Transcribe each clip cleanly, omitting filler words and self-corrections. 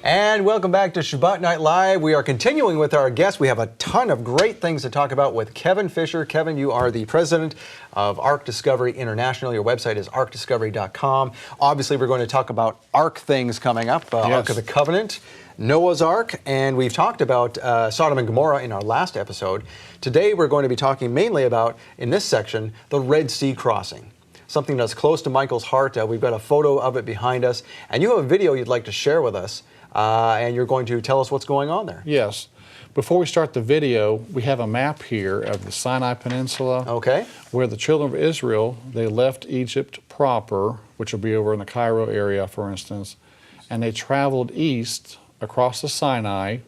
And welcome back to Shabbat Night Live. We are continuing with our guests. We have a ton of great things to talk about with Kevin Fisher. Kevin, you are the president of Ark Discovery International. Your website is arkdiscovery.com. Obviously, we're going to talk about Ark things coming up, Yes. Ark of the Covenant, Noah's Ark, and we've talked about Sodom and Gomorrah in our last episode. Today, we're going to be talking mainly about, in this section, the Red Sea crossing. Something that's close to Michael's heart. We've got a photo of it behind us, and you have a video you'd like to share with us. And you're going to tell us what's going on there. Yes. Before we start the video, we have a map here of the Sinai Peninsula. Okay. Where the children of Israel, they left Egypt proper, which will be over in the Cairo area, for instance, and they traveled east across the Sinai,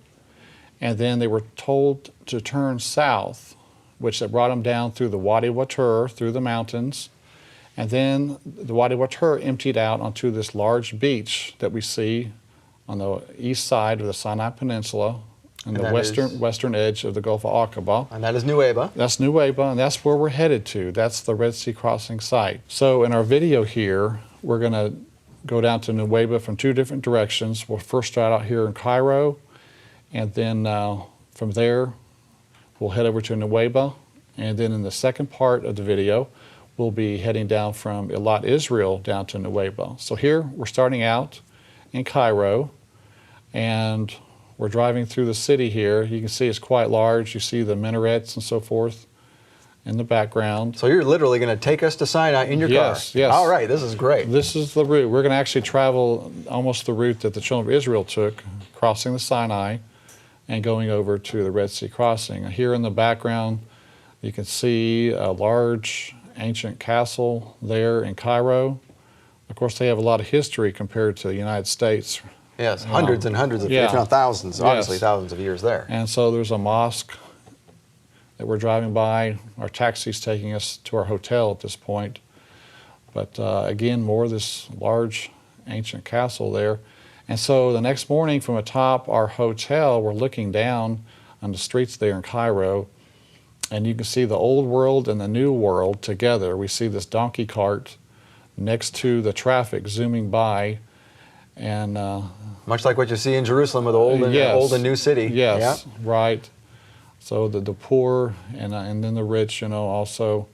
and then they were told to turn south, which brought them down through the Wadi Watur, through the mountains, and then the Wadi Watur emptied out onto this large beach that we see on the east side of the Sinai Peninsula, and the western edge of the Gulf of Aqaba. And that is Nuweiba. That's Nuweiba, and that's where we're headed to. That's the Red Sea crossing site. So in our video here, we're going to go down to Nuweiba from two different directions. We'll first start out here in Cairo, and then from there, we'll head over to Nuweiba. And then in the second part of the video, we'll be heading down from Eilat, Israel, down to Nuweiba. So here, we're starting out in Cairo, and we're driving through the city here. You can see it's quite large. You see the minarets and so forth in the background. So you're literally going to take us to Sinai in your car? Yes, yes. All right, this is great. This is the route. We're going to actually travel almost the route that the children of Israel took, crossing the Sinai and going over to the Red Sea crossing. Here in the background, you can see a large ancient castle there in Cairo. Of course, they have a lot of history compared to the United States. Yes, hundreds and hundreds of, if not thousands, obviously Yes. thousands of years there. And so there's a mosque that we're driving by. Our taxi's taking us to our hotel at this point. But again, more of this large ancient castle there. And so the next morning from atop our hotel, we're looking down on the streets there in Cairo, and you can see the old world and the new world together. We see this donkey cart next to the traffic zooming by, and much like what you see in Jerusalem with the old and new city. Yes, yeah. right. So the poor and then the rich, also.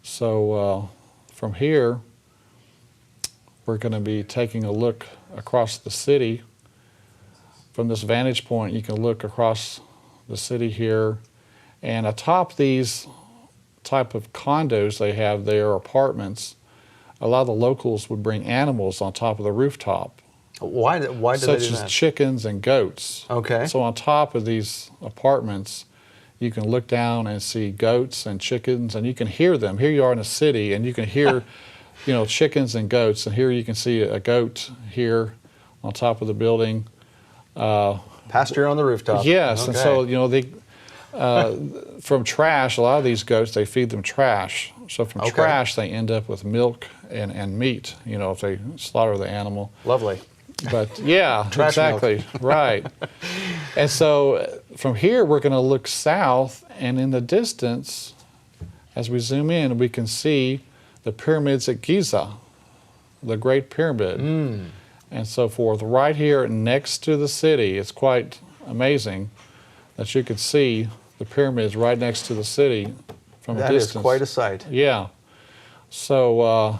So from here, we're going to be taking a look across the city. From this vantage point, you can look across the city here, and atop these type of condos they have there, apartments, a lot of the locals would bring animals on top of the rooftop. Why did they do that? Such as chickens and goats. Okay. So on top of these apartments, you can look down and see goats and chickens, and you can hear them. Here you are in a city, and you can hear, chickens and goats. And here you can see a goat here on top of the building. Pasture on the rooftop. Yes, okay. and so they. From trash, a lot of these goats, they feed them trash. So from trash, they end up with milk and meat, if they slaughter the animal. Lovely. But yeah, Trash exactly, milk. Right. And so from here, we're going to look south, and in the distance, as we zoom in, we can see the pyramids at Giza, the Great Pyramid, and so forth. Right here next to the city, it's quite amazing that you could see the pyramids right next to the city from a distance. That is quite a sight. Yeah. So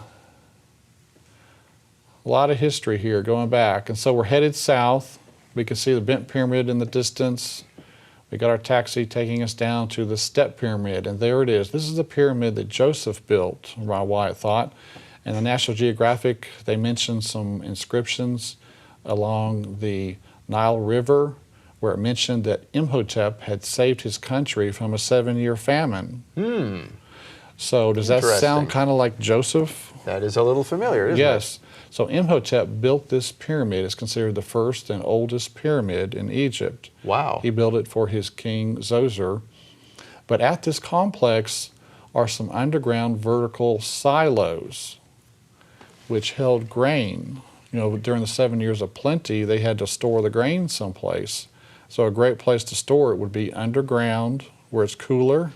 a lot of history here going back. And so we're headed south. We can see the bent pyramid in the distance. We got our taxi taking us down to the step pyramid, and there it is. This is the pyramid that Joseph built, Ron Wyatt thought. And the National Geographic, they mentioned some inscriptions along the Nile River, where it mentioned that Imhotep had saved his country from a 7-year famine. So does that sound kind of like Joseph? That is a little familiar, isn't it? Yes. So Imhotep built this pyramid. It's considered the first and oldest pyramid in Egypt. Wow. He built it for his king Zoser. But at this complex are some underground vertical silos which held grain. During the 7 years of plenty, they had to store the grain someplace. So a great place to store it would be underground, where it's cooler.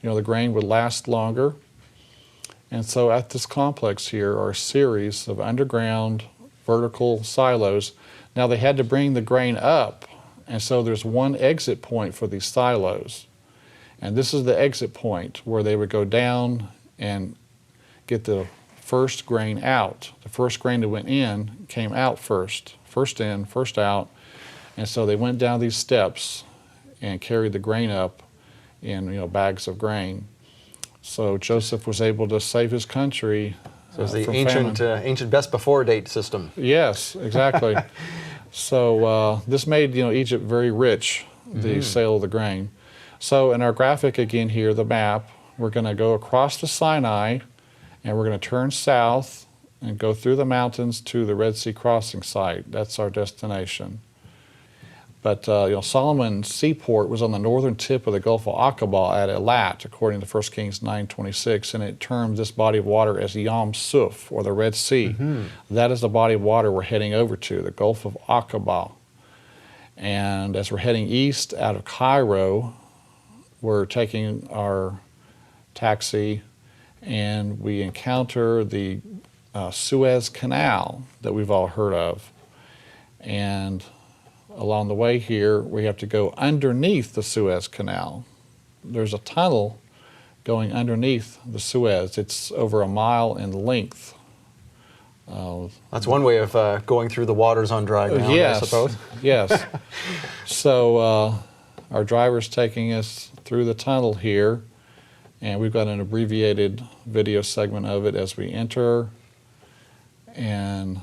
The grain would last longer. And so at this complex here are a series of underground vertical silos. Now they had to bring the grain up, and so there's one exit point for these silos. And this is the exit point where they would go down and get the first grain out. The first grain that went in came out first. First in, first out. And so they went down these steps and carried the grain up in bags of grain. So Joseph was able to save his country. So it's the from ancient best before date system. Yes, exactly. So this made Egypt very rich, the sale of the grain. So in our graphic again here, the map, we're going to go across the Sinai, and we're going to turn south and go through the mountains to the Red Sea crossing site. That's our destination. But Solomon's seaport was on the northern tip of the Gulf of Aqaba at Elat, according to 1 Kings 9:26, and it termed this body of water as Yam Suf, or the Red Sea. That is the body of water we're heading over to, the Gulf of Aqaba. And as we're heading east out of Cairo, we're taking our taxi, and we encounter the Suez Canal that we've all heard of. And along the way here, we have to go underneath the Suez Canal. There's a tunnel going underneath the Suez. It's over a mile in length. That's one way of going through the waters on dry ground, yes, I suppose. Yes. So our driver's taking us through the tunnel here, and we've got an abbreviated video segment of it as we enter. And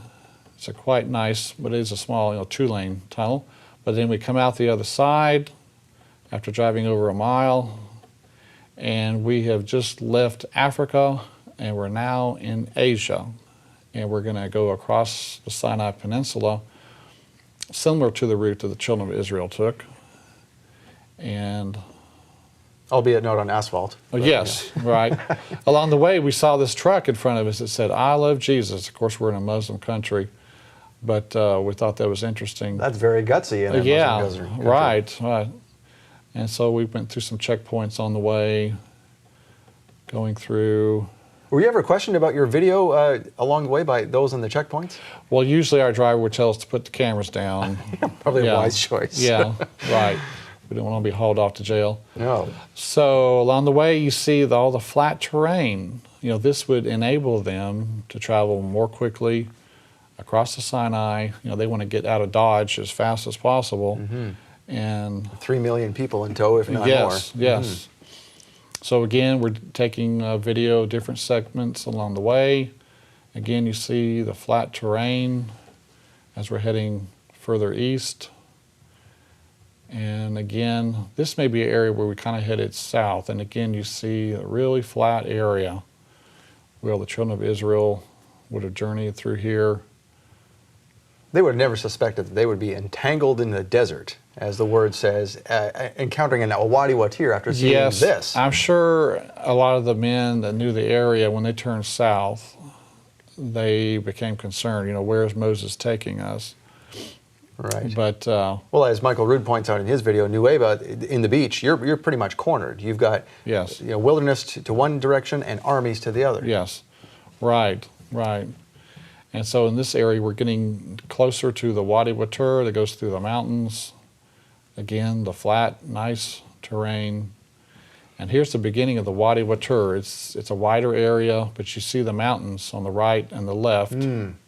it's a quite nice, but it is a small, 2-lane tunnel. But then we come out the other side after driving over a mile, and we have just left Africa, and we're now in Asia. And we're going to go across the Sinai Peninsula, similar to the route that the children of Israel took. And albeit not on asphalt. Yes, right. Along the way, we saw this truck in front of us that said, "I love Jesus." Of course, we're in a Muslim country, but we thought that was interesting. That's very gutsy in a Muslim country. Right. And so we went through some checkpoints on the way, going through. Were you ever questioned about your video along the way by those in the checkpoints? Well, usually our driver would tell us to put the cameras down. Probably a wise choice. Yeah, right. We don't want to be hauled off to jail. No. So along the way, you see all the flat terrain. This would enable them to travel more quickly across the Sinai. They want to get out of Dodge as fast as possible. And 3 million people in tow, if not more. Yes. So again, we're taking video of different segments along the way. Again, you see the flat terrain as we're heading further east. And again, this may be an area where we kind of headed south. And again, you see a really flat area where the children of Israel would have journeyed through here. They would have never suspected that they would be entangled in the desert, as the word says, encountering a Wadi Watir after seeing this. Yes, I'm sure a lot of the men that knew the area, when they turned south, they became concerned, where is Moses taking us? Right. But well, as Michael Rood points out in his video, Nueva, in the beach, you're pretty much cornered. You've got wilderness to one direction and armies to the other. Yes, right. And so in this area, we're getting closer to the Wadi Watur that goes through the mountains. Again, the flat, nice terrain. And here's the beginning of the Wadi Watur. It's a wider area, but you see the mountains on the right and the left. And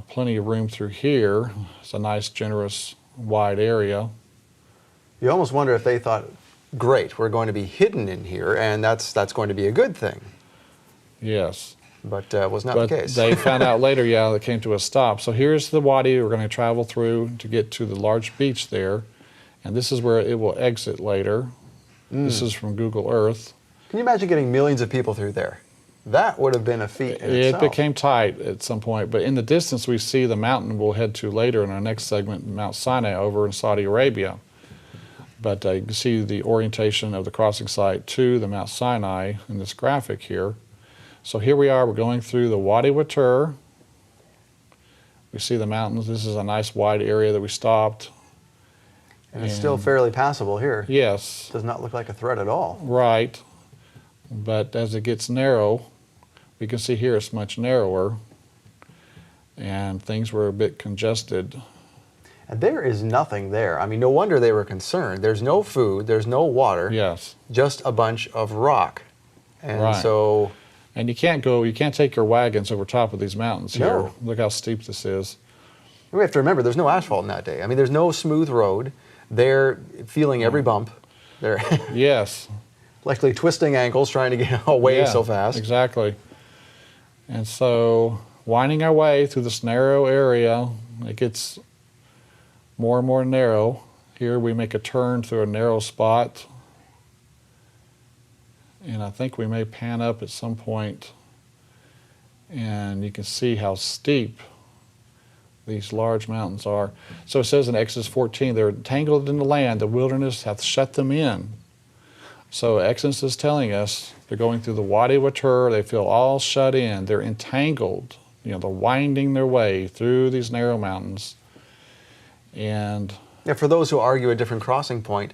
plenty of room through here. It's a nice, generous, wide area. You almost wonder if they thought, great, we're going to be hidden in here, and that's going to be a good thing. Yes. But was not the case. They found out later, they came to a stop. So here's the wadi we're going to travel through to get to the large beach there. And this is where it will exit later. This is from Google Earth. Can you imagine getting millions of people through there? That would have been a feat in itself. It became tight at some point. But in the distance, we see the mountain we'll head to later in our next segment, Mount Sinai over in Saudi Arabia. But you can see the orientation of the crossing site to the Mount Sinai in this graphic here. So here we are, we're going through the Wadi Watur. We see the mountains. This is a nice wide area that we stopped. And it's still fairly passable here. Yes. Does not look like a threat at all. Right. But as it gets narrow, we can see here it's much narrower. and things were a bit congested. And there is nothing there. I mean, no wonder they were concerned. There's no food, there's no water, Yes. just a bunch of rock. And Right. so, And you can't take your wagons over top of these mountains here. No. Look how steep this is. we have to remember there's no asphalt in that day. I mean, there's no smooth road. They're feeling every bump. They're Yes. likely twisting ankles trying to get away Yeah, so fast. Exactly. And so, winding our way through this narrow area, it gets more and more narrow. Here we make a turn through a narrow spot. And I think we may pan up at some point, and you can see how steep these large mountains are. So it says in Exodus 14, they're entangled in the land, the wilderness hath shut them in. So Exodus is telling us they're going through the Wadi Watur, they feel all shut in, they're entangled. They're winding their way through these narrow mountains. And Yeah, for those who argue a different crossing point,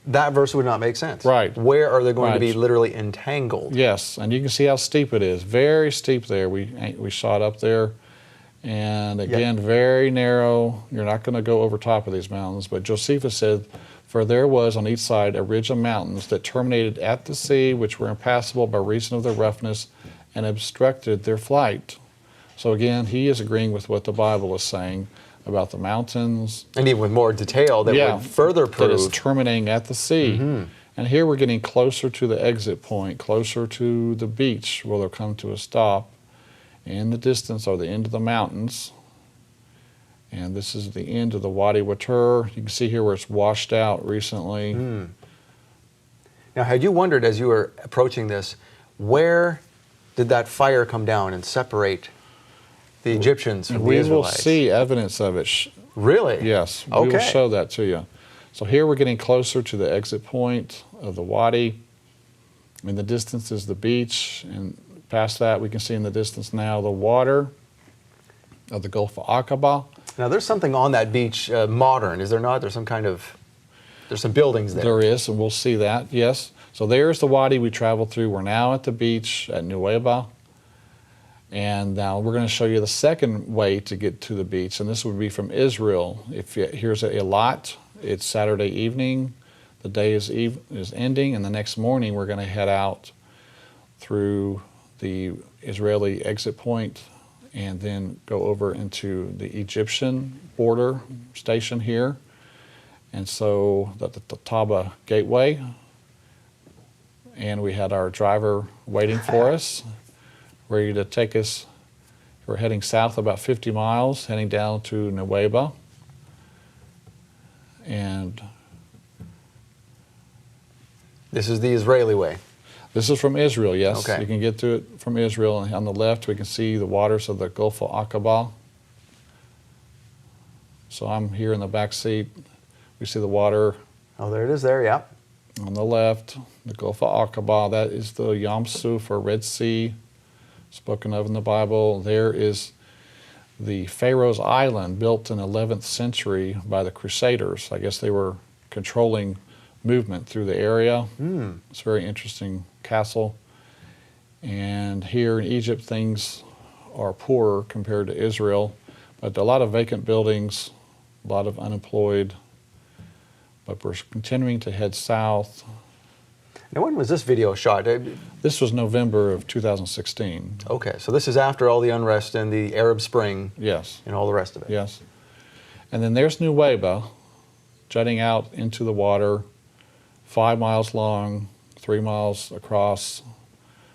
that verse would not make sense. Right. Where are they going to be Right. literally entangled? yes, and you can see how steep it is. Very steep there. We shot up there. And again, very narrow. You're not going to go over top of these mountains. But Josephus said, for there was on each side a ridge of mountains that terminated at the sea, which were impassable by reason of their roughness and obstructed their flight. So again, he is agreeing with what the Bible is saying about the mountains. And even with more detail that would further that is prove. terminating at the sea. And here we're getting closer to the exit point, closer to the beach where they'll come to a stop. In the distance are the end of the mountains. And this is the end of the Wadi Watur. You can see here where it's washed out recently. Now, had you wondered as you were approaching this, where did that fire come down and separate the Egyptians from And the we will Israelites? see evidence of it. Really? Yes, we Okay. will show that to you. So here we're getting closer to the exit point of the Wadi. In the distance is the beach, and past that we can see in the distance now the water of the Gulf of Aqaba. Now, there's something on that beach modern, is there not? There's some buildings there. There is, and we'll see that, yes. So there's the Wadi we traveled through. We're now at the beach at Nuweiba. And now we're going to show you the second way to get to the beach, and this would be from Israel. Here's Eilat. It's Saturday evening. The day is ending, and the next morning we're going to head out through the Israeli exit point and then go over into the Egyptian border station here. And so the Taba Gateway, and we had our driver waiting for us, ready to take us. We're heading south about 50 miles, heading down to Nuweiba. And This is the Israeli way. this is from Israel, yes. Okay. You can get to it from Israel. And on the left, we can see the waters of the Gulf of Aqaba. So I'm here in the back seat. We see the water Oh, there it is there, yeah. on the left, the Gulf of Aqaba. That is the Yam Suf, or Red Sea, spoken of in the Bible. There is the Pharaoh's Island, built in the 11th century by the Crusaders. I guess they were controlling movement through the area. It's a very interesting castle. And here in Egypt, things are poorer compared to Israel, but a lot of vacant buildings, a lot of unemployed. But we're continuing to head south. Now, when was this video shot? This was November of 2016. Okay, so this is after all the unrest and the Arab Spring Yes, and all the rest of it. yes. And then there's Nuweiba, jutting out into the water, 5 miles long, 3 miles across.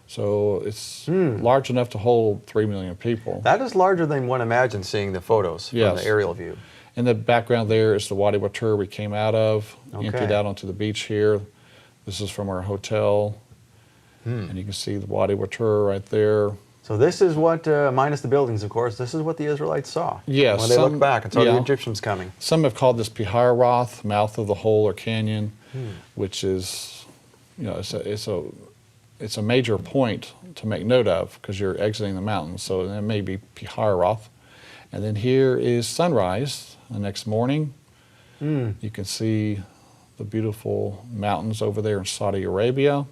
So it's large enough to hold 3 million people. That is larger than one imagines seeing the photos from Yes. the aerial view. In the background there is the Wadi Watur we came out of, Okay. emptied out onto the beach here. This is from our hotel. And you can see the Wadi Watur right there. So this is what, minus the buildings, of course, this is what the Israelites saw. Yes, When they look some- back and saw the yeah. Egyptians coming. Some have called this Pihararoth, mouth of the hole or canyon, which is, it's a major point to make note of because you're exiting the mountains. So that may be Pihararoth. And then here is sunrise the next morning. You can see the beautiful mountains over there in Saudi Arabia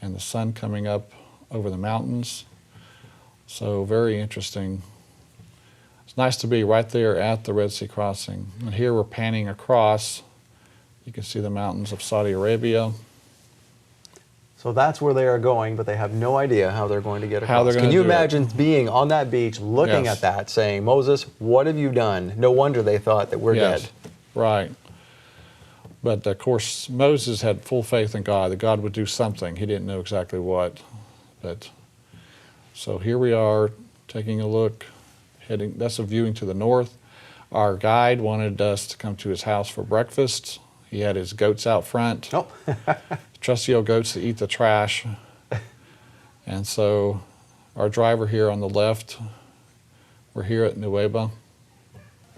and the sun coming up over the mountains. So very interesting. It's nice to be right there at the Red Sea crossing. And here we're panning across. You can see the mountains of Saudi Arabia. So that's where they are going, but they have no idea how they're going to get How across. they're Can gonna you do it. imagine being on that beach, looking Yes. at that, saying, Moses, what have you done? No wonder they thought that we're Yes, dead. right. But of course, Moses had full faith in God, that God would do something. He didn't know exactly what. But so here we are, taking a look, heading. That's a viewing to the north. Our guide wanted us to come to his house for breakfast. He had his goats out front. Oh, Trusty old goats that eat the trash. And so our driver here on the left, we're here at Nueva.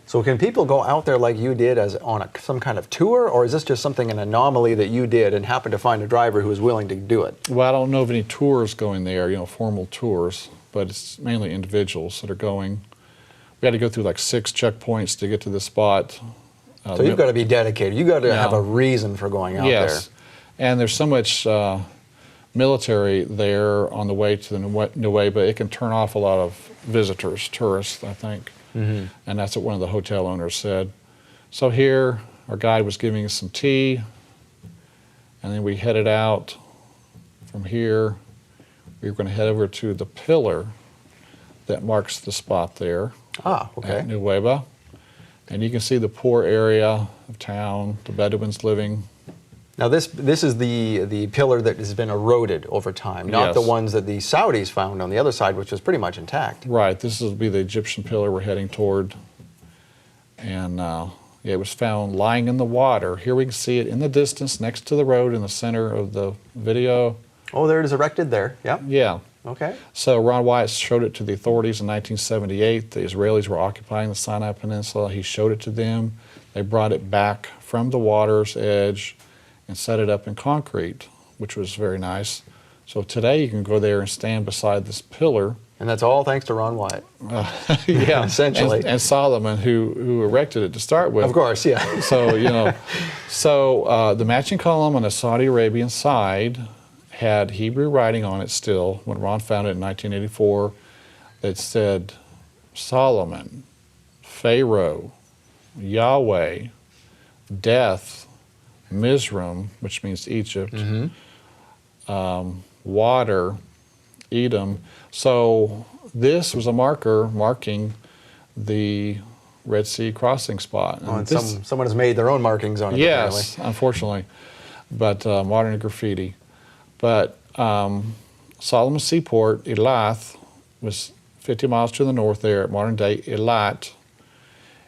so can people go out there like you did as on some kind of tour, or is this just something, an anomaly that you did and happened to find a driver who was willing to do it? Well, I don't know of any tours going there, formal tours, but it's mainly individuals that are going. We had to go through like 6 checkpoints to get to this spot. So you've got to be dedicated. You've got to have Yeah. a reason for going out Yes, and there's so much military there on the way to the Nueva, it can turn off a lot of visitors, tourists, I think. Mm-hmm. And that's what one of the hotel owners said. So here, our guide was giving us some tea, and then we headed out from here. We were going to head over to the pillar that marks the spot there Okay. at Nueva. And you can see the poor area of town, the Bedouins living. Now this is the pillar that has been eroded over time, not the Yes. ones that the Saudis found on the other side, which was pretty much intact. Right, this will be the Egyptian pillar we're heading toward. And it was found lying in the water. Here we can see it in the distance next to the road in the center of the video. Oh, there it is erected there. Yep. Yeah. Okay. So Ron Wyatt showed it to the authorities in 1978. The Israelis were occupying the Sinai Peninsula. He showed it to them. They brought it back from the water's edge and set it up in concrete, which was very nice. So today you can go there and stand beside this pillar. And that's all thanks to Ron Wyatt. Yeah, Essentially. And Solomon, who erected it to start with. Of course, yeah. So, the matching column on the Saudi Arabian side had Hebrew writing on it still when Ron found it in 1984 that said Solomon, Pharaoh, Yahweh, death, Mizraim, which means Egypt, water, Edom. So this was a marker marking the Red Sea crossing spot. Oh, and someone has made their own markings on it, Yes, apparently. unfortunately, but modern graffiti. But Solomon's seaport, Elath, was 50 miles to the north there at modern-day Eilat.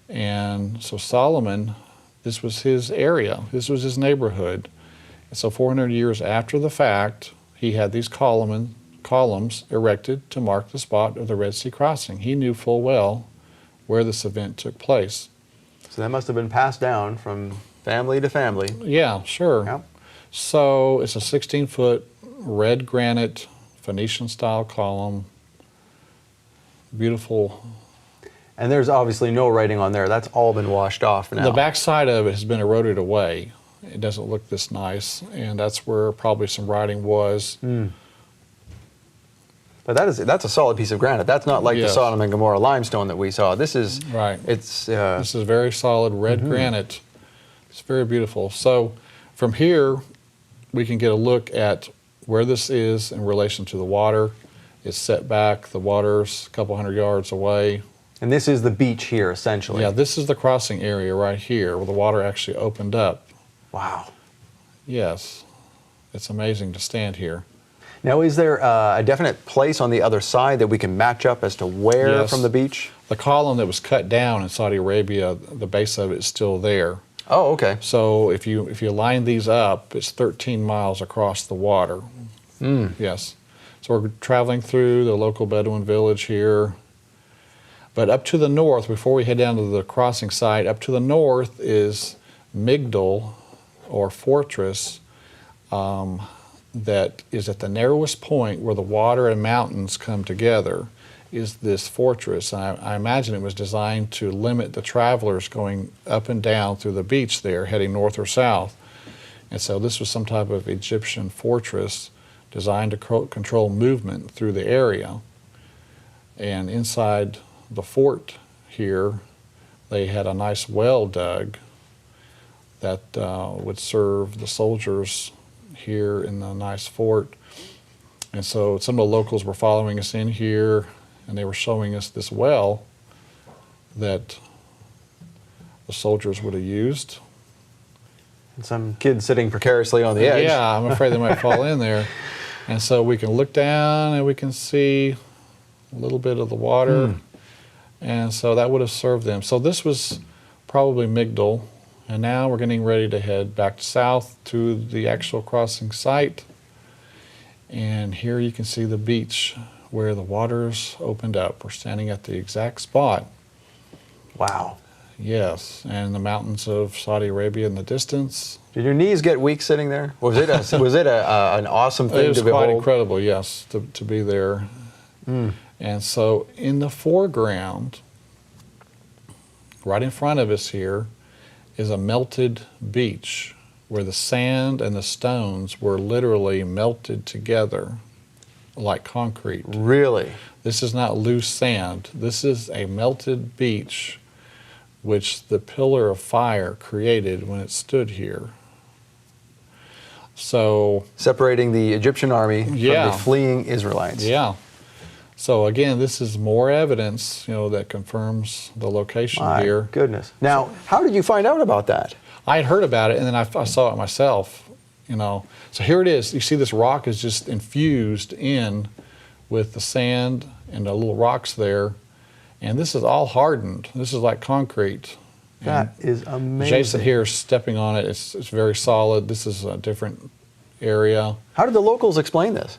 And so Solomon, this was his area. This was his neighborhood. And so 400 years after the fact, he had these columns erected to mark the spot of the Red Sea crossing. He knew full well where this event took place. So that must have been passed down from family to family. Yeah, sure. Yep. So it's a 16-foot red granite Phoenician-style column. Beautiful. And there's obviously no writing on there. That's all been washed off now. The back side of it has been eroded away. It doesn't look this nice, and that's where probably some writing was. But that's a solid piece of granite. That's not like the Yes. Sodom and Gomorrah limestone that we saw. This is Right. It's This is very solid red granite. It's very beautiful. So from here, we can get a look at where this is in relation to the water. It's set back. The water's a couple hundred yards away. and this is the beach here essentially. Yeah, this is the crossing area right here where the water actually opened up. Wow. Yes, it's amazing to stand here. Now, is there a definite place on the other side that we can match up as to where Yes. from the beach? The column that was cut down in Saudi Arabia, the base of it is still there. Oh, okay. So if you line these up, it's 13 miles across the water. Yes. So we're traveling through the local Bedouin village here. But up to the north, before we head down to the crossing site, up to the north is Migdal, or fortress, that is at the narrowest point where the water and mountains come together, is this fortress. I imagine it was designed to limit the travelers going up and down through the beach there, heading north or south. And so this was some type of Egyptian fortress designed to control movement through the area. And inside the fort here, they had a nice well dug that would serve the soldiers here in the nice fort. And so some of the locals were following us in here, and they were showing us this well that the soldiers would have used. And some kid sitting precariously on the edge. Yeah, I'm afraid they might fall in there. And so we can look down and we can see a little bit of the water. And so that would have served them. So this was probably Migdal. And now we're getting ready to head back south to the actual crossing site. And here you can see the beach where the waters opened up. We're standing at the exact spot. Wow. Yes, and the mountains of Saudi Arabia in the distance. Did your knees get weak sitting there? Was it an awesome thing to It was behold? quite incredible, yes, to be there. And so in the foreground, right in front of us here, is a melted beach where the sand and the stones were literally melted together like concrete. Really? This is not loose sand. This is a melted beach which the pillar of fire created when it stood here. So Separating the Egyptian army from Yeah. the fleeing Israelites. yeah. So again, this is more evidence, that confirms the location My here. goodness. Now, how did you find out about that? I had heard about it, and then I saw it myself. So here it is. You see, this rock is just infused in with the sand and the little rocks there, and this is all hardened. This is like concrete. That is amazing. Jason here is stepping on it. It's very solid. This is a different area. How did the locals explain this?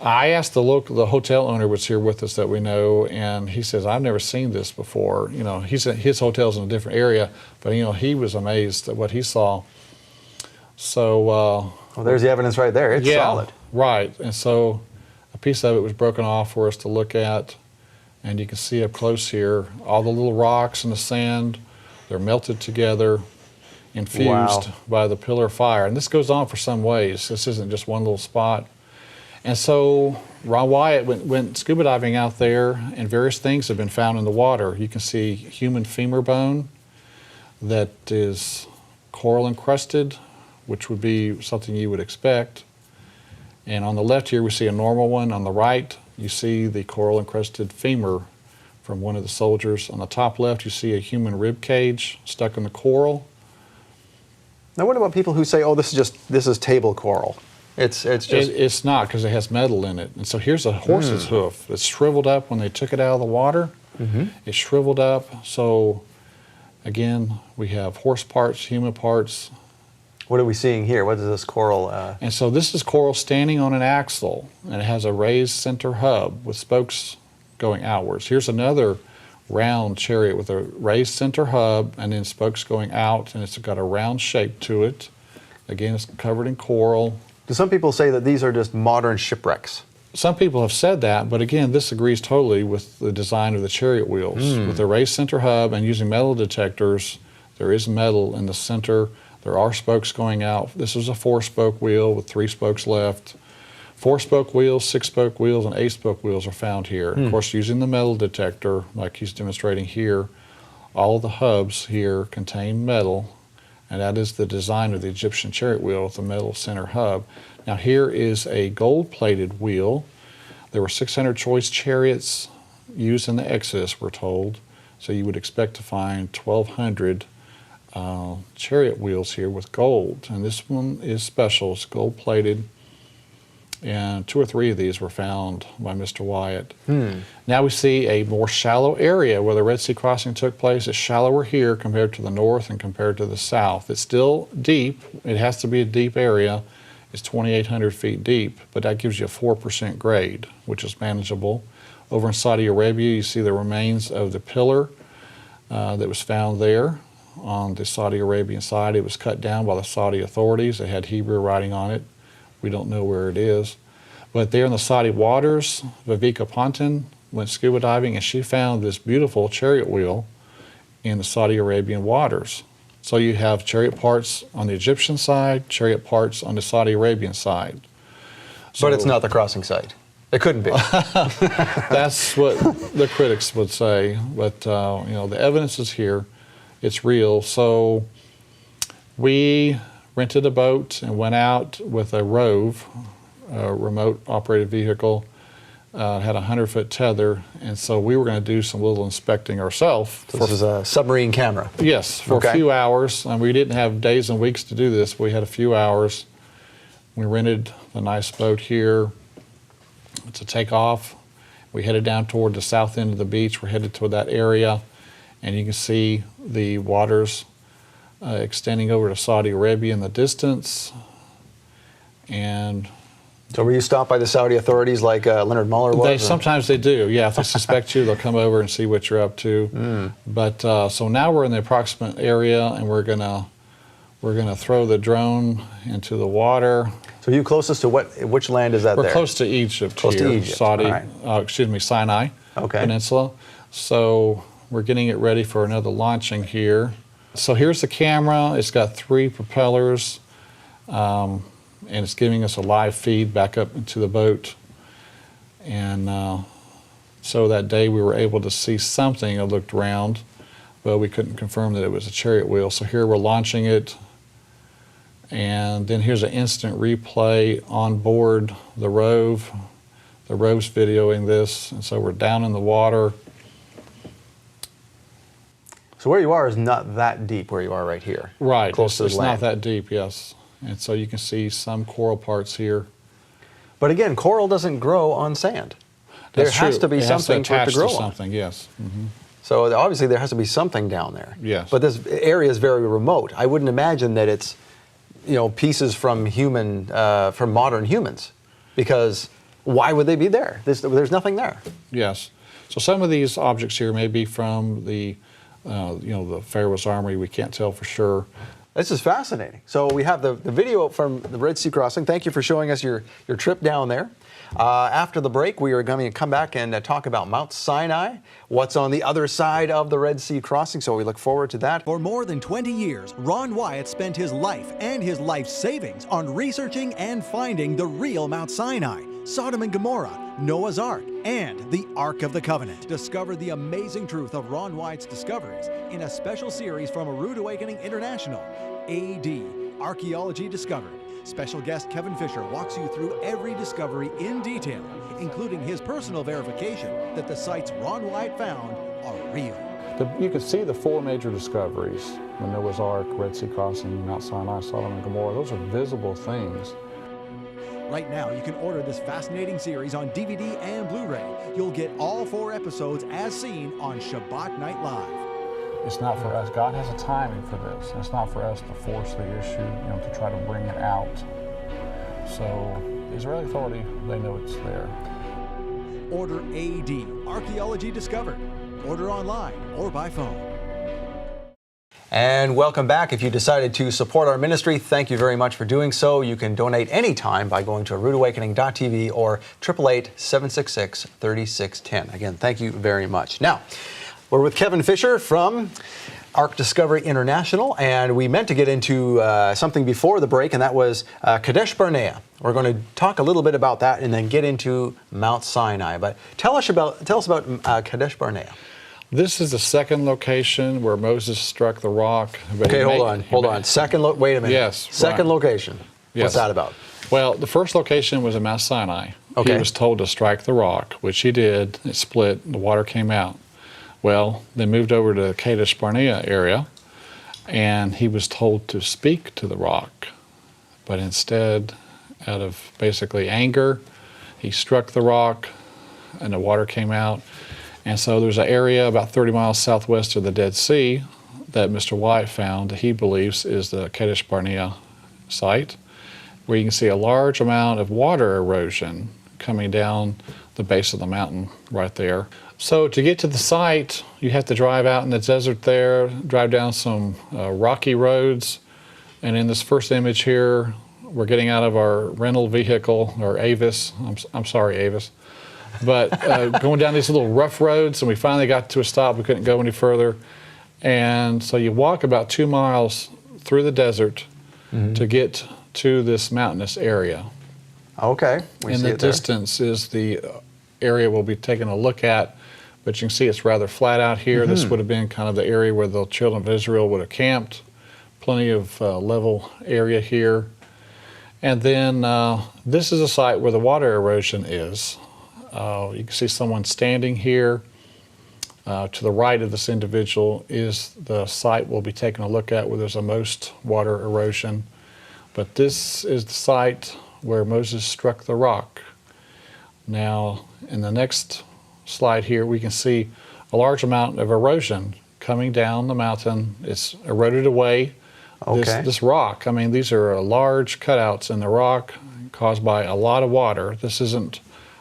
I asked the hotel owner was here with us that we know, and he says, I've never seen this before. He said his hotel's in a different area, but he was amazed at what he saw. So Well, there's the evidence right there. It's solid. Right. And so a piece of it was broken off for us to look at, and you can see up close here all the little rocks and the sand. They're melted together, infused Wow. by the pillar of fire. And this goes on for some ways. This isn't just one little spot. And so Ron Wyatt went scuba diving out there, and various things have been found in the water. You can see human femur bone that is coral encrusted, which would be something you would expect. And on the left here, we see a normal one. On the right, you see the coral encrusted femur from one of the soldiers. On the top left, you see a human rib cage stuck in the coral. Now, what about people who say, "Oh, this is table coral"? It's just It's not, because it has metal in it. And so here's a horse's hoof. It's shriveled up when they took it out of the water. It's shriveled up. So again, we have horse parts, human parts. What are we seeing here? What is this coral? And so this is coral standing on an axle, and it has a raised center hub with spokes going outwards. Here's another round chariot with a raised center hub and then spokes going out, and it's got a round shape to it. Again, it's covered in coral. Do some people say that these are just modern shipwrecks? Some people have said that, but again, this agrees totally with the design of the chariot wheels. With the raised center hub and using metal detectors, there is metal in the center. There are spokes going out. This is a 4-spoke wheel with 3 spokes left. 4-spoke wheels, 6-spoke wheels, and 8-spoke wheels are found here. Of course, using the metal detector, like he's demonstrating here, all of the hubs here contain metal, and that is the design of the Egyptian chariot wheel with the metal center hub. Now here is a gold-plated wheel. There were 600 choice chariots used in the Exodus, we're told, so you would expect to find 1,200 chariot wheels here with gold, and this one is special. It's gold-plated, and 2 or 3 of these were found by Mr. Wyatt. Now we see a more shallow area where the Red Sea crossing took place. It's shallower here compared to the north and compared to the south. It's still deep. It has to be a deep area. It's 2,800 feet deep, but that gives you a 4% grade, which is manageable. Over in Saudi Arabia, you see the remains of the pillar that was found there. On the Saudi Arabian side, it was cut down by the Saudi authorities. It had Hebrew writing on it. We don't know where it is. But there in the Saudi waters, Viveka Ponton went scuba diving, and she found this beautiful chariot wheel in the Saudi Arabian waters. So you have chariot parts on the Egyptian side, chariot parts on the Saudi Arabian side. But it's not the crossing site. It couldn't be. That's what the critics would say, but you know, the evidence is here. It's real. So we rented a boat and went out with a rove, a remote operated vehicle, had a 100-foot tether, and so we were going to do some little inspecting ourselves. This is a submarine camera. Yes, for a few hours, and we didn't have days and weeks to do this. We had a few hours. We rented a nice boat here to take off. We headed down toward the south end of the beach. We're headed toward that area, and you can see the waters extending over to Saudi Arabia in the distance. And so were you stopped by the Saudi authorities like Leonard Mueller was? Sometimes they do, yeah. If they suspect you, they'll come over and see what you're up to. But so now we're in the approximate area, and we're gonna throw the drone into the water. So you closest to which land is that? We're close to Egypt. Close here, to Egypt. Saudi, right. Sinai Peninsula. So we're getting it ready for another launching here. So here's the camera. It's got 3 propellers, and it's giving us a live feed back up into the boat. And so that day we were able to see something that looked round, but we couldn't confirm that it was a chariot wheel. So here we're launching it. And then here's an instant replay on board the rove. The rove's videoing this, and so we're down in the water. So where you are is not that deep where you are right here. Right, close to it's the land. not that deep, yes. And so you can see some coral parts here. But again, coral doesn't grow on sand. There has to be something for it to grow on. Something, yes. Mm-hmm. So obviously there has to be something down there. Yes. But this area is very remote. I wouldn't imagine that it's, you know, pieces from from modern humans, because why would they be there? There's nothing there. Yes. So some of these objects here may be from the, the Pharaoh's armory. We can't tell for sure. This is fascinating. So we have the video from the Red Sea crossing. Thank you for showing us your trip down there. After the break, we are going to come back and talk about Mount Sinai, what's on the other side of the Red Sea crossing, so we look forward to that. For more than 20 years, Ron Wyatt spent his life and his life savings on researching and finding the real Mount Sinai, Sodom and Gomorrah, Noah's Ark, and the Ark of the Covenant. Discover the amazing truth of Ron Wyatt's discoveries in a special series from A Rude Awakening International, AD, Archaeology Discovered. Special guest Kevin Fisher walks you through every discovery in detail, including his personal verification that the sites Ron Wyatt found are real. You can see the 4 major discoveries: the Noah's Ark, Red Sea crossing, Mount Sinai, Sodom and Gomorrah. Those are visible things. Right now, you can order this fascinating series on DVD and Blu-ray. You'll get all 4 episodes as seen on Shabbat Night Live. It's not for us. God has a timing for this. It's not for us to force the issue, to try to bring it out. So the Israeli Authority, they know it's there. Order AD, Archaeology Discovered. Order online or by phone. And welcome back. If you decided to support our ministry, thank you very much for doing so. You can donate anytime by going to rootawakening.tv or 888-766-3610. Again, thank you very much. Now, we're with Kevin Fisher from Ark Discovery International, and we meant to get into something before the break, and that was Kadesh Barnea. We're going to talk a little bit about that and then get into Mount Sinai. But tell us about Kadesh Barnea. This is the second location where Moses struck the rock. Okay, hold on. Wait a minute. Yes. Second location. Yes. What's that about? Well, the first location was at Mount Sinai. Okay. He was told to strike the rock, which he did. It split, the water came out. Well, they moved over to the Kadesh Barnea area, and he was told to speak to the rock. But instead, out of basically anger, he struck the rock, and the water came out. And so there's an area about 30 miles southwest of the Dead Sea that Mr. Wyatt found that he believes is the Kadesh Barnea site, where you can see a large amount of water erosion coming down the base of the mountain right there. So to get to the site, you have to drive out in the desert there, drive down some rocky roads. And in this first image here, we're getting out of our rental vehicle, or Avis. I'm sorry, Avis. But going down these little rough roads, and we finally got to a stop. We couldn't go any further. And so you walk about 2 miles through the desert to get to this mountainous area. Okay. We In see the it there. distance is the area we'll be taking a look at, but you can see it's rather flat out here. This would have been kind of the area where the children of Israel would have camped. Plenty of level area here. And then this is a site where the water erosion is. You can see someone standing here. To the right of this individual is the site we'll be taking a look at where there's the most water erosion. But this is the site where Moses struck the rock. Now, in the next slide here, we can see a large amount of erosion coming down the mountain. It's eroded away this rock. I mean, these are large cutouts in the rock caused by a lot of water. This isn't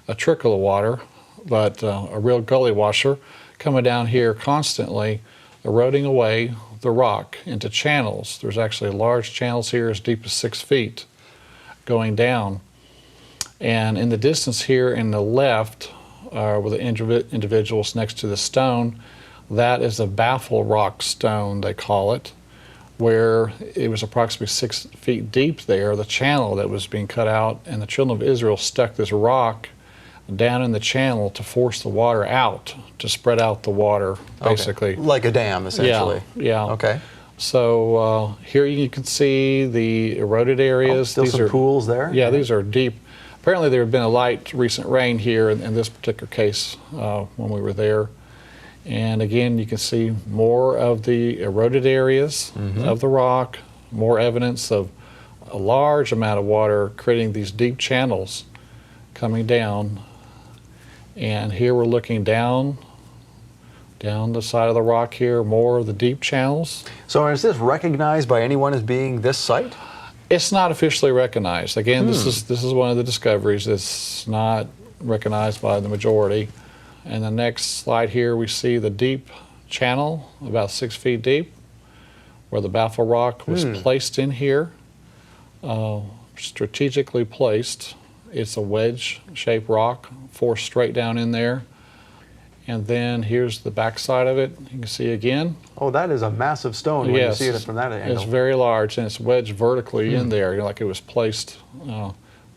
a trickle of water, but a real gully washer coming down here constantly, eroding away the rock into channels. There's actually large channels here as deep as 6 feet going down. And in the distance here in the left, where the individuals next to the stone, that is a baffle rock stone, they call it, where it was approximately 6 feet deep there, the channel that was being cut out, and the children of Israel stuck this rock down in the channel to force the water out, to spread out the water, basically. Okay. Like a dam, essentially. Yeah. Okay. So here you can see the eroded areas. Still some pools there? Yeah, these are deep. Apparently there had been a light recent rain here in this particular case when we were there. And again, you can see more of the eroded areas of the rock, more evidence of a large amount of water creating these deep channels coming down. And here we're looking down the side of the rock here, more of the deep channels. So is this recognized by anyone as being this site? It's not officially recognized. Again, this is one of the discoveries that's not recognized by the majority. And the next slide here, we see the deep channel, about 6 feet deep, where the baffle rock was placed in here, strategically placed. It's a wedge-shaped rock, forced straight down in there. And then here's the back side of it. You can see again. Oh, that is a massive stone when you see it from that angle. It's very large, and it's wedged vertically in there, like it was placed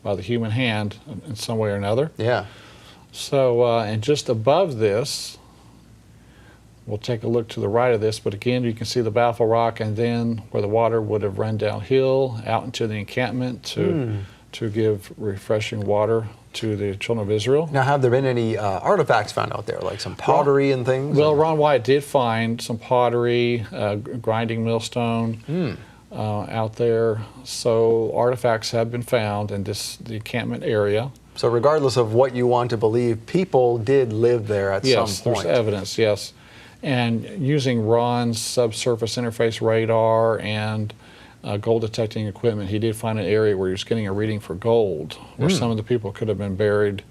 by the human hand in some way or another. Yeah. So, and just above this, we'll take a look to the right of this, but again, you can see the baffle rock, and then where the water would have run downhill out into the encampment to give refreshing water to the children of Israel. Now, have there been any artifacts found out there, like some pottery and things? Well, Ron Wyatt did find some pottery, grinding millstone out there. So artifacts have been found in the encampment area. So regardless of what you want to believe, people did live there at some point. Yes, there's evidence, yes. And using Ron's subsurface interface radar and gold detecting equipment, he did find an area where he was getting a reading for gold, where some of the people could have been buried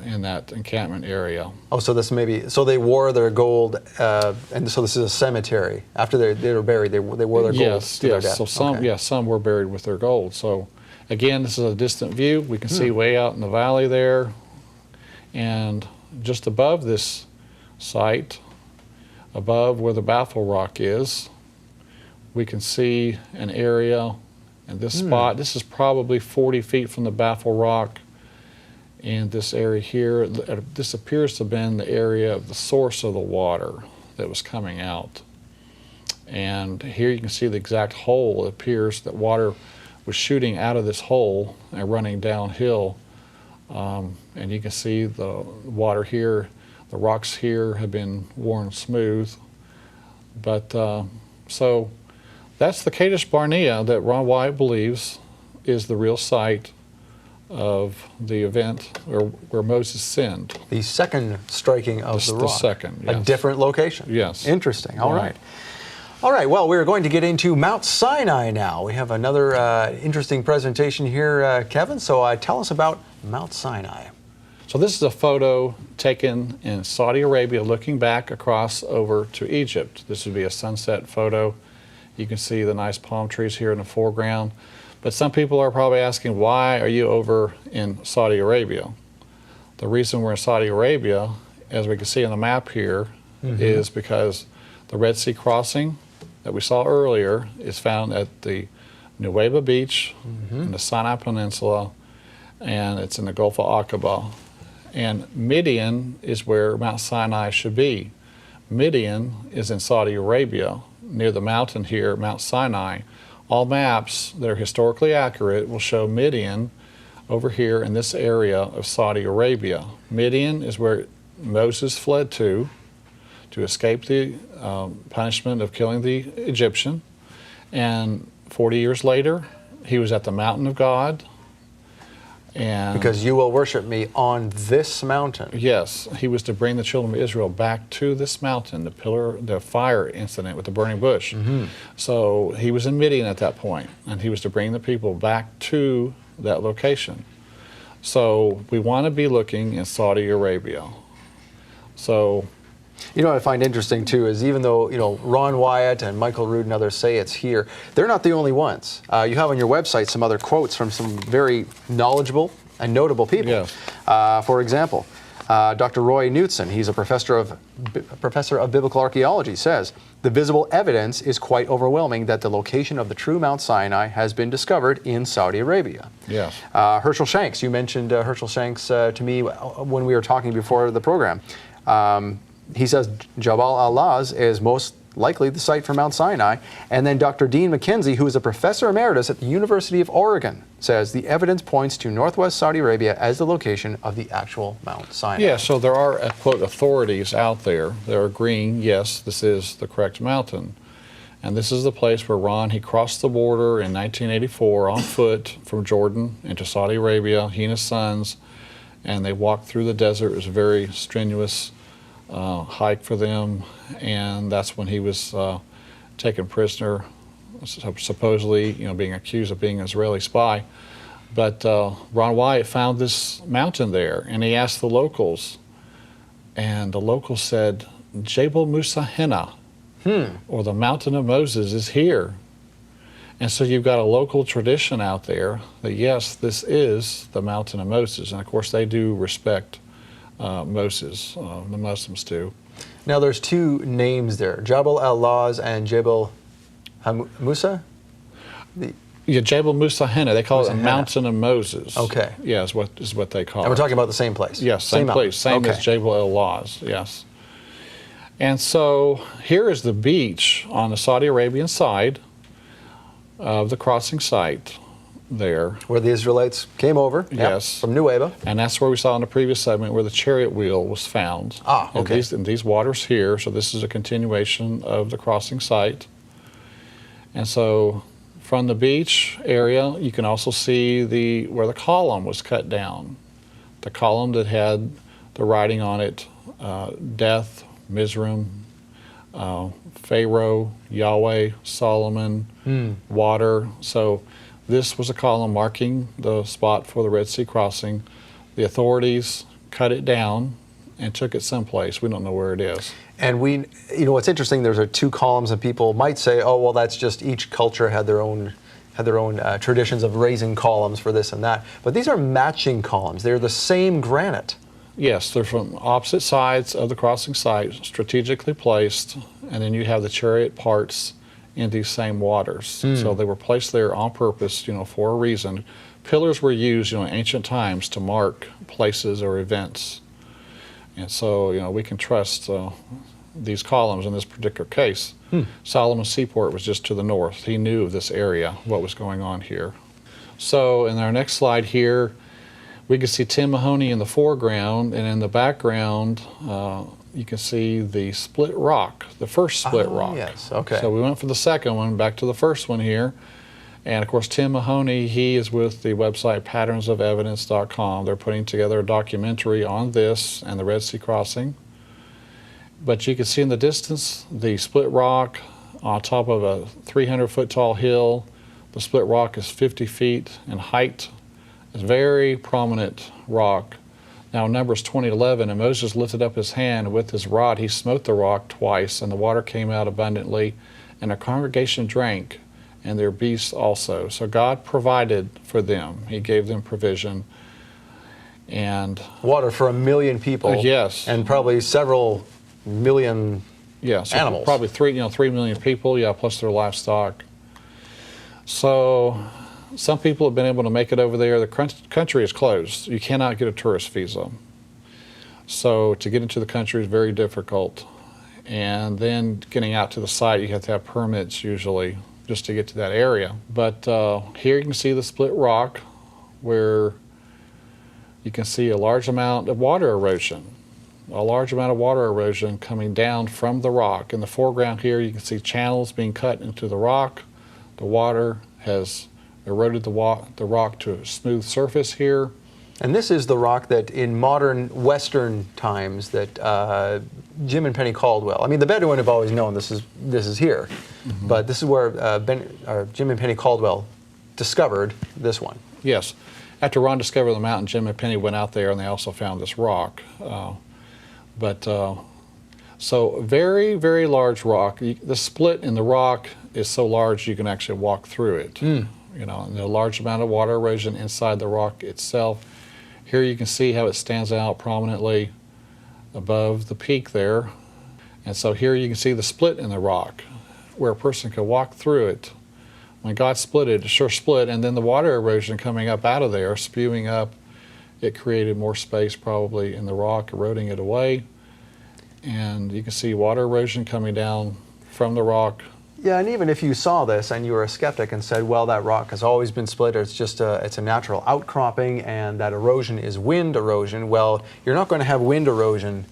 in that encampment area. Oh, so this so they wore their gold, and so this is a cemetery. After they were buried, they wore their gold to their death. So some were buried with their gold. So again, this is a distant view. We can see way out in the valley there, and just above this site, above where the baffle rock is, we can see an area in this spot. This is probably 40 feet from the baffle rock. And this area here, this appears to have been the area of the source of the water that was coming out. And here you can see the exact hole. It appears that water was shooting out of this hole and running downhill. And you can see the water here, the rocks here have been worn smooth. But so that's the Kadesh Barnea that Ron Wyatt believes is the real site of the event where Moses sinned. The second striking of the rock. The second, yes. A different location. Yes. Interesting. All right. All right, well, we're going to get into Mount Sinai now. We have another interesting presentation here, Kevin. So tell us about Mount Sinai. So this is a photo taken in Saudi Arabia looking back across over to Egypt. This would be a sunset photo. You can see the nice palm trees here in the foreground. But some people are probably asking, why are you over in Saudi Arabia? The reason we're in Saudi Arabia, as we can see on the map here, is because the Red Sea crossing that we saw earlier is found at the Nuweiba Beach in the Sinai Peninsula, and it's in the Gulf of Aqaba. And Midian is where Mount Sinai should be. Midian is in Saudi Arabia, near the mountain here, Mount Sinai. All maps that are historically accurate will show Midian over here in this area of Saudi Arabia. Midian is where Moses fled to escape the punishment of killing the Egyptian. And 40 years later, he was at the mountain of God. And Because you will worship me on this mountain. yes, he was to bring the children of Israel back to this mountain, the fire incident with the burning bush. So he was in Midian at that point, and he was to bring the people back to that location. So we want to be looking in Saudi Arabia. So You know what I find interesting too is even though Ron Wyatt and Michael Rood and others say it's here, they're not the only ones. You have on your website some other quotes from some very knowledgeable and notable people. Yes. For example, Dr. Roy Knutson, he's a professor of biblical archaeology, says the visible evidence is quite overwhelming that the location of the true Mount Sinai has been discovered in Saudi Arabia. yes. Herschel Shanks, you mentioned Herschel Shanks to me when we were talking before the program. He says Jabal al-Laz is most likely the site for Mount Sinai. And then Dr. Dean McKenzie, who is a professor emeritus at the University of Oregon, says the evidence points to northwest Saudi Arabia as the location of the actual Mount Sinai. Yeah, so there are, quote, authorities out there that are agreeing, yes, this is the correct mountain. And this is the place where Ron, he crossed the border in 1984 on foot from Jordan into Saudi Arabia, he and his sons, and they walked through the desert. It was a very strenuous hike for them, and that's when he was taken prisoner, supposedly, being accused of being an Israeli spy. But Ron Wyatt found this mountain there, and he asked the locals, and the locals said, Jabal Musa Henna, or the Mountain of Moses is here. And so you've got a local tradition out there that, yes, this is the Mountain of Moses. And of course, they do respect Moses, the Muslims do. Now there's two names there, Jabal al-Laz and Jabal Musa? Yeah, Jabal Musa Henna. They call Musa it the Henna. Mountain of Moses. Okay. Yeah, is what they call And we're it. talking about the same place? Yes, same mountain. place. Same Okay. as Jabal al-Laz, yes. And so here is the beach on the Saudi Arabian side of the crossing site there. Where the Israelites came over, Yes. from Nueva. And that's where we saw in the previous segment where the chariot wheel was found. Ah, okay. In these waters here, so this is a continuation of the crossing site. And so from the beach area, you can also see where the column was cut down. The column that had the writing on it, death, Mizraim, Pharaoh, Yahweh, Solomon, water. So this was a column marking the spot for the Red Sea crossing. The authorities cut it down and took it someplace. We don't know where it is. And what's interesting, there's two columns, and people might say, oh, well, that's just each culture had their own traditions of raising columns for this and that. But these are matching columns. They're the same granite. Yes, they're from opposite sides of the crossing site, strategically placed, and then you have the chariot parts in these same waters. So they were placed there on purpose, for a reason. Pillars were used, in ancient times to mark places or events. And so, we can trust these columns in this particular case. Solomon's Seaport was just to the north. He knew of this area, what was going on here. So in our next slide here, we can see Tim Mahoney in the foreground, and in the background, you can see the split rock, the first split rock. Yes, okay. So we went for the second one, back to the first one here. And of course, Tim Mahoney, he is with the website patternsofevidence.com. They're putting together a documentary on this and the Red Sea crossing. But you can see in the distance the split rock on top of a 300-foot tall hill. The split rock is 50 feet in height. It's a very prominent rock. Now in Numbers 20:11, and Moses lifted up his hand, and with his rod he smote the rock twice, and the water came out abundantly, and the congregation drank, and their beasts also. So God provided for them. He gave them provision. And Water for 1 million people. Yes. And probably several million so animals. Probably 3 million people, plus their livestock. So some people have been able to make it over there. The country is closed. You cannot get a tourist visa. So to get into the country is very difficult. And then getting out to the site, you have to have permits usually just to get to that area. But here you can see the split rock where you can see a large amount of water erosion. A large amount of water erosion coming down from the rock. In the foreground here, you can see channels being cut into the rock. The water has eroded the rock to a smooth surface here. And this is the rock that in modern Western times that Jim and Penny Caldwell, I mean, the Bedouin have always known this is here, but this is where Jim and Penny Caldwell discovered this one. Yes. After Ron discovered the mountain, Jim and Penny went out there and they also found this rock. So very, very large rock. The split in the rock is so large you can actually walk through it. You know, and a large amount of water erosion inside the rock itself. Here you can see how it stands out prominently above the peak there. And so here you can see the split in the rock where a person could walk through it. When God split it, it sure split, and then the water erosion coming up out of there, spewing up, it created more space probably in the rock, eroding it away. And you can see water erosion coming down from the rock. Yeah, and even if you saw this and you were a skeptic and said, well, that rock has always been split, or it's a natural outcropping, and that erosion is wind erosion, well, you're not going to have wind erosion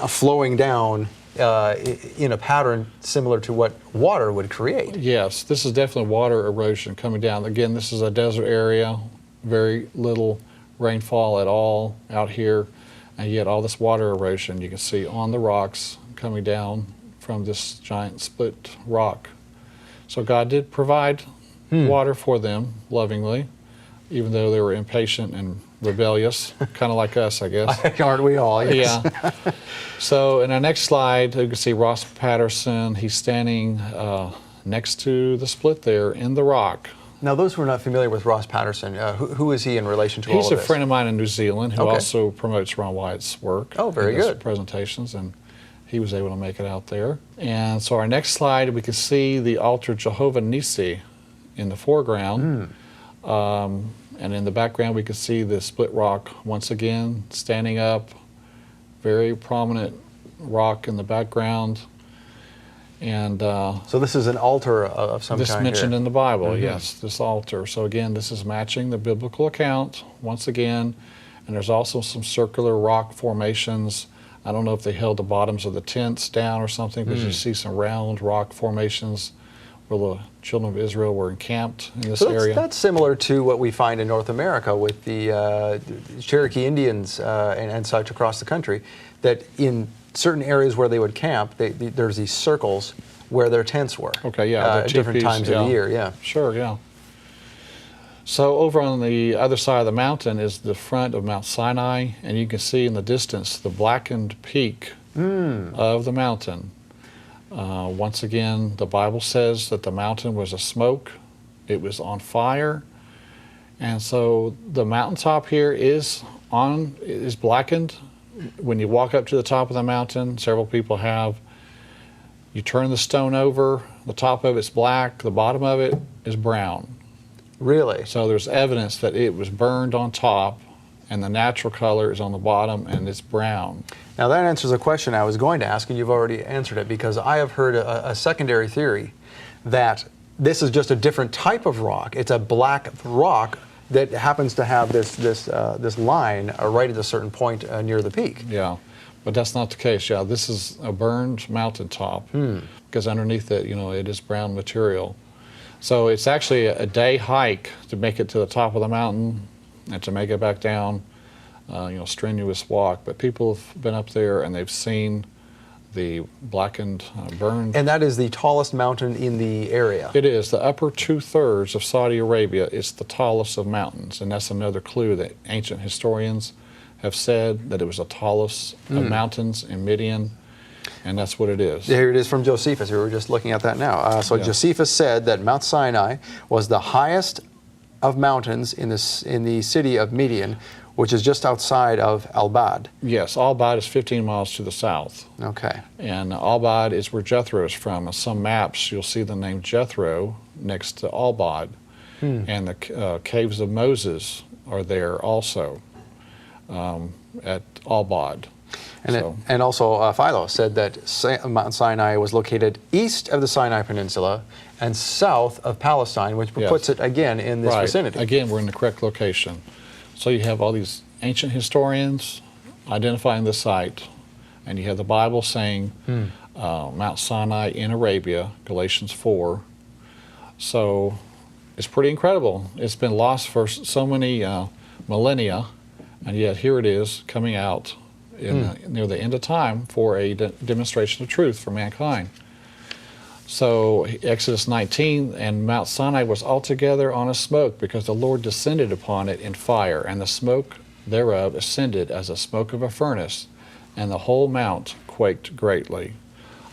flowing down in a pattern similar to what water would create. Yes, this is definitely water erosion coming down. Again, this is a desert area, very little rainfall at all out here, and yet all this water erosion you can see on the rocks coming down from this giant split rock. So God did provide water for them lovingly, even though they were impatient and rebellious, kind of like us, I guess. Aren't we all? Yes. Yeah. So in our next slide, you can see Ross Patterson. He's standing next to the split there in the rock. Now, those who are not familiar with Ross Patterson, who is he in relation to all of this? He's a friend of mine in New Zealand who also promotes Ron Wyatt's work. Oh, very good. Presentations, and he was able to make it out there. And so our next slide, we can see the altar Jehovah Nissi in the foreground. And in the background, we can see the split rock once again standing up. Very prominent rock in the background. And so this is an altar of some kind this mentioned here. in the Bible, yes, this altar. So again, this is matching the biblical account once again. And there's also some circular rock formations. I don't know if they held the bottoms of the tents down or something, but you see some round rock formations where the children of Israel were encamped in this area. That's similar to what we find in North America with the Cherokee Indians and such across the country, that in certain areas where they would camp, there's these circles where their tents were. Okay, yeah. At different times of the year, yeah. Sure, yeah. So over on the other side of the mountain is the front of Mount Sinai, and you can see in the distance the blackened peak of the mountain. Once again, the Bible says that the mountain was a smoke. It was on fire. And so the mountaintop here is blackened. When you walk up to the top of the mountain, several people have, you turn the stone over, the top of it's black, the bottom of it is brown. Really? So there's evidence that it was burned on top, and the natural color is on the bottom, and it's brown. Now that answers a question I was going to ask, and you've already answered it, because I have heard a secondary theory that this is just a different type of rock. It's a black rock that happens to have this line right at a certain point near the peak. Yeah, but that's not the case. Yeah, this is a burned mountaintop, because underneath it, it is brown material. So it's actually a day hike to make it to the top of the mountain and to make it back down, strenuous walk. But people have been up there and they've seen the blackened, burned. And that is the tallest mountain in the area. It is. The upper 2/3 of Saudi Arabia is the tallest of mountains. And that's another clue that ancient historians have said, that it was the tallest of mountains in Midian. And that's what it is. Here it is from Josephus. We were just looking at that now. Josephus said that Mount Sinai was the highest of mountains in the city of Midian, which is just outside of Al-Bad. Yes, Al-Bad is 15 miles to the south. Okay. And Al-Bad is where Jethro is from. On some maps, you'll see the name Jethro next to Al-Bad. And the caves of Moses are there also at Albad. And also Philo said that Mount Sinai was located east of the Sinai Peninsula and south of Palestine, which puts it again in this vicinity. Again, we're in the correct location. So you have all these ancient historians identifying the site, and you have the Bible saying Mount Sinai in Arabia, Galatians 4. So it's pretty incredible. It's been lost for so many millennia, and yet here it is coming out near the end of time for a demonstration of truth for mankind. So Exodus 19, and Mount Sinai was altogether on a smoke, because the Lord descended upon it in fire, and the smoke thereof ascended as the smoke of a furnace, and the whole mount quaked greatly.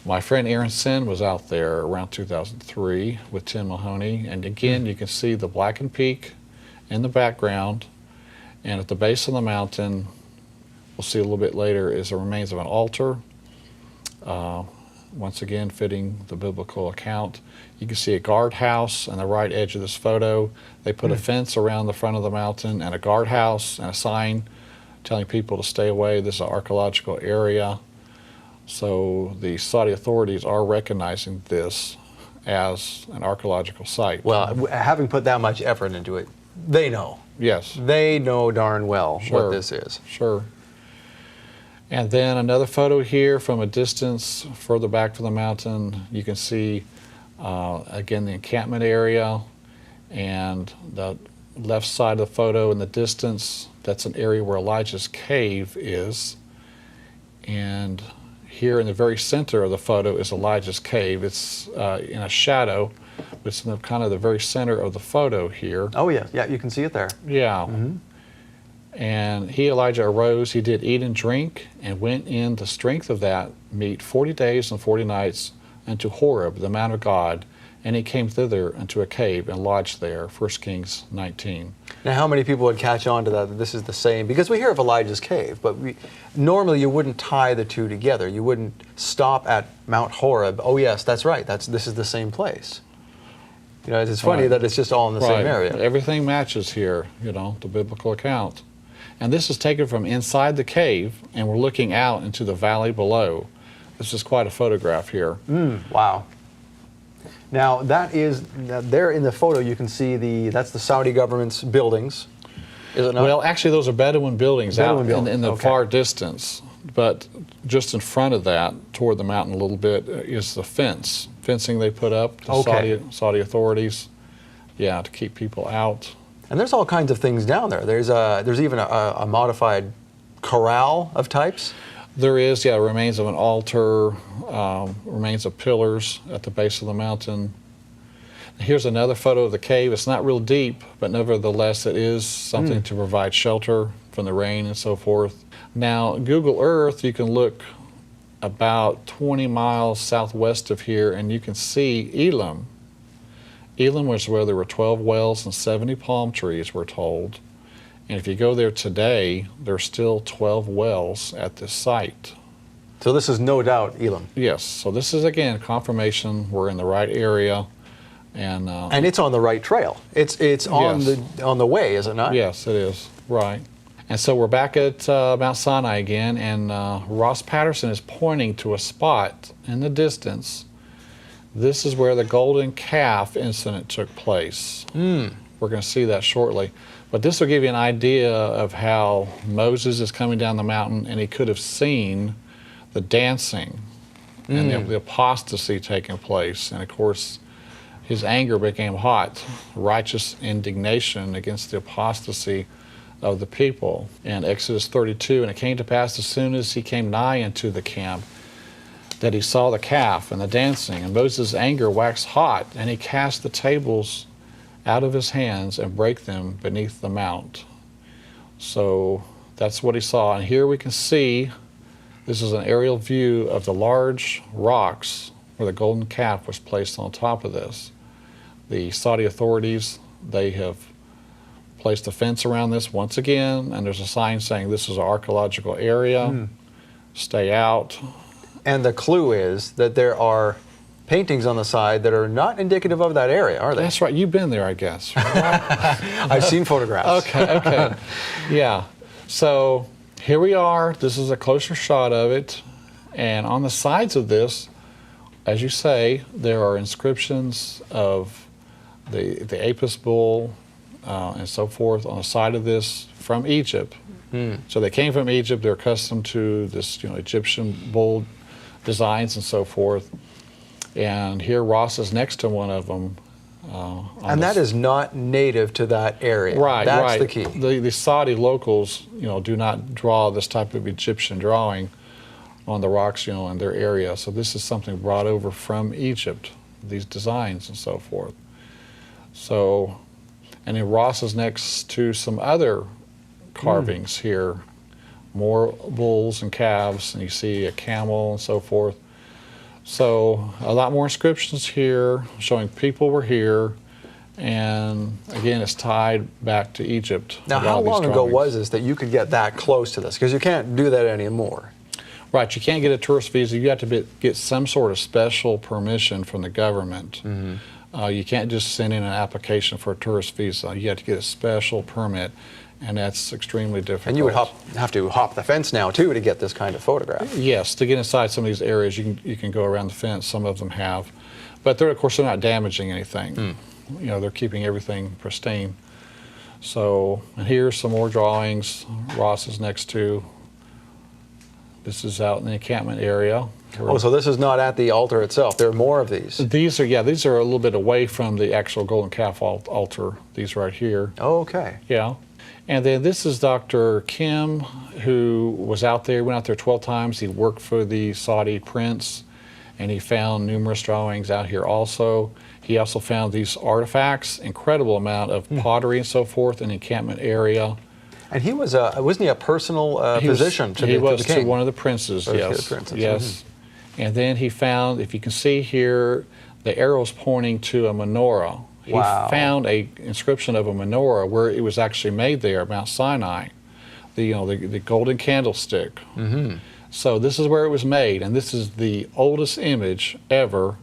My friend Aaron Sin was out there around 2003 with Tim Mahoney, and again you can see the blackened peak in the background, and at the base of the mountain, we'll see a little bit later, is the remains of an altar, once again fitting the biblical account. You can see a guardhouse on the right edge of this photo. They put a fence around the front of the mountain, and a guardhouse and a sign telling people to stay away. This is an archaeological area. So the Saudi authorities are recognizing this as an archaeological site. Well, having put that much effort into it, they know. Yes. They know darn well what this is. Sure. And then another photo here from a distance further back from the mountain. You can see, again, the encampment area, and the left side of the photo in the distance, that's an area where Elijah's cave is. And here in the very center of the photo is Elijah's cave. It's in a shadow, but it's in the, kind of the very center of the photo here. Oh, yeah. Yeah, you can see it there. Yeah. And he, Elijah, arose, he did eat and drink, and went in the strength of that meat 40 days and 40 nights unto Horeb, the mount of God, and he came thither unto a cave and lodged there. 1 Kings 19. Now, how many people would catch on to that this is the same? Because we hear of Elijah's cave, but normally you wouldn't tie the two together. You wouldn't stop at Mount Horeb. Oh, yes, that's right. This is the same place. You know, it's funny that it's just all in the same area. Everything matches here, you know, the biblical account. And this is taken from inside the cave, and we're looking out into the valley below. This is quite a photograph here. Wow. Now, there in the photo you can see that's the Saudi government's buildings, is it not? Well, actually those are Bedouin buildings in the Okay. far distance. But just in front of that, toward the mountain a little bit, is the fencing they put up, the Saudi authorities, to keep people out. And there's all kinds of things down there. There's even a modified corral of types. There is, remains of an altar, remains of pillars at the base of the mountain. Here's another photo of the cave. It's not real deep, but nevertheless it is something to provide shelter from the rain and so forth. Now, Google Earth, you can look about 20 miles southwest of here, and you can see Elim. Elim was where there were 12 wells and 70 palm trees, we're told. And if you go there today, there's still 12 wells at this site. So this is no doubt Elim. Yes. So this is, again, confirmation we're in the right area. And it's on the right trail. It's on the way, is it not? Yes, it is. Right. And so we're back at Mount Sinai again, and Ross Patterson is pointing to a spot in the distance. This is where the golden calf incident took place. We're going to see that shortly. But this will give you an idea of how Moses is coming down the mountain, and he could have seen the dancing and the apostasy taking place. And of course, his anger became hot, righteous indignation against the apostasy of the people. In Exodus 32, and it came to pass as soon as he came nigh unto the camp, that he saw the calf and the dancing, and Moses' anger waxed hot, and he cast the tables out of his hands and brake them beneath the mount. So that's what he saw. And here we can see, this is an aerial view of the large rocks where the golden calf was placed on top of this. The Saudi authorities, they have placed a fence around this once again, and there's a sign saying this is an archaeological area, stay out. And the clue is that there are paintings on the side that are not indicative of that area, are they? That's right. You've been there, I guess. I've seen photographs. Okay. Yeah. So here we are. This is a closer shot of it. And on the sides of this, as you say, there are inscriptions of the Apis bull and so forth on the side of this from Egypt. So they came from Egypt. They're accustomed to this, Egyptian bull designs and so forth. And here Ross is next to one of them. And that is not native to that area. Right, That's right. the key. The Saudi locals, do not draw this type of Egyptian drawing on the rocks, in their area. So this is something brought over from Egypt, these designs and so forth. So, and then Ross is next to some other carvings here, more bulls and calves, and you see a camel and so forth. So a lot more inscriptions here showing people were here, and again it's tied back to Egypt. Now, how long ago was this that you could get that close to this? Because you can't do that anymore. Right, you can't get a tourist visa. You have to get some sort of special permission from the government. You can't just send in an application for a tourist visa. You have to get a special permit, and that's extremely difficult. And you would have to hop the fence now too to get this kind of photograph. Yes, to get inside some of these areas, you can go around the fence. Some of them have, but of course they're not damaging anything. They're keeping everything pristine. So, and here's some more drawings. Ross is next to. This is out in the encampment area. Oh, so this is not at the altar itself. There are more of these. These are a little bit away from the actual golden calf altar. These right here. Oh, okay. Yeah. And then this is Dr. Kim, who was out there, went out there 12 times. He worked for the Saudi prince, and he found numerous drawings out here also. He also found these artifacts, incredible amount of pottery and so forth in the encampment area. And he was, wasn't he a personal physician to the king? He was to one of the princes, yes. Yes. And then he found, if you can see here, the arrows pointing to a menorah. He found a inscription of a menorah where it was actually made there at Mount Sinai, the golden candlestick. So this is where it was made, and this is the oldest image ever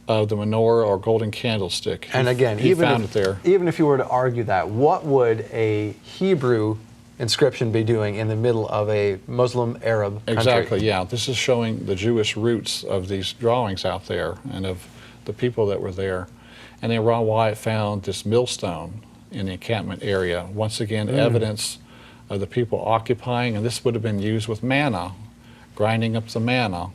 of the menorah or golden candlestick. And again, he found it there. Even if you were to argue that, what would a Hebrew inscription be doing in the middle of a Muslim Arab country? Exactly, yeah. This is showing the Jewish roots of these drawings out there and of the people that were there. And then Ron Wyatt found this millstone in the encampment area. Once again, evidence of the people occupying, and this would have been used with manna, grinding up the manna.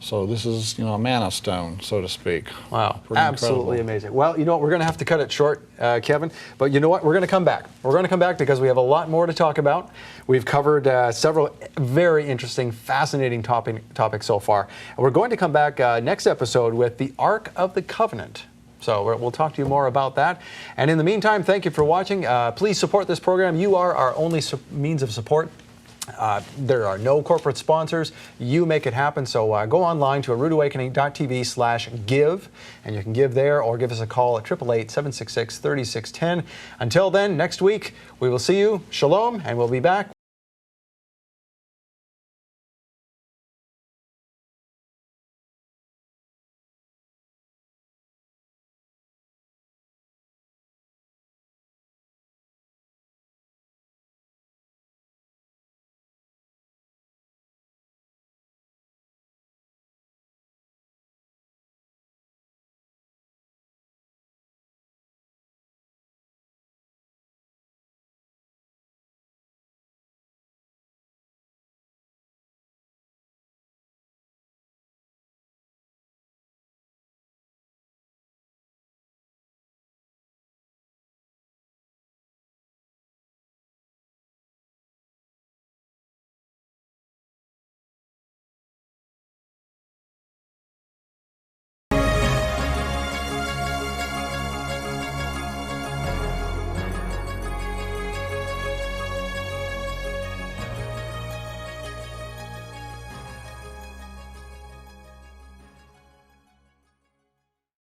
So this is, a manna stone, so to speak. Wow, Pretty absolutely incredible. amazing. Well, you know what, we're going to have to cut it short, Kevin, but you know what, we're going to come back. We're going to come back because we have a lot more to talk about. We've covered several very interesting, fascinating topics so far. And we're going to come back next episode with the Ark of the Covenant. So we'll talk to you more about that. And in the meantime, thank you for watching. Please support this program. You are our only means of support. There are no corporate sponsors. You make it happen. So go online to aroodawakening.tv/give, and you can give there or give us a call at 888-766-3610. Until then, next week, we will see you. Shalom, and we'll be back.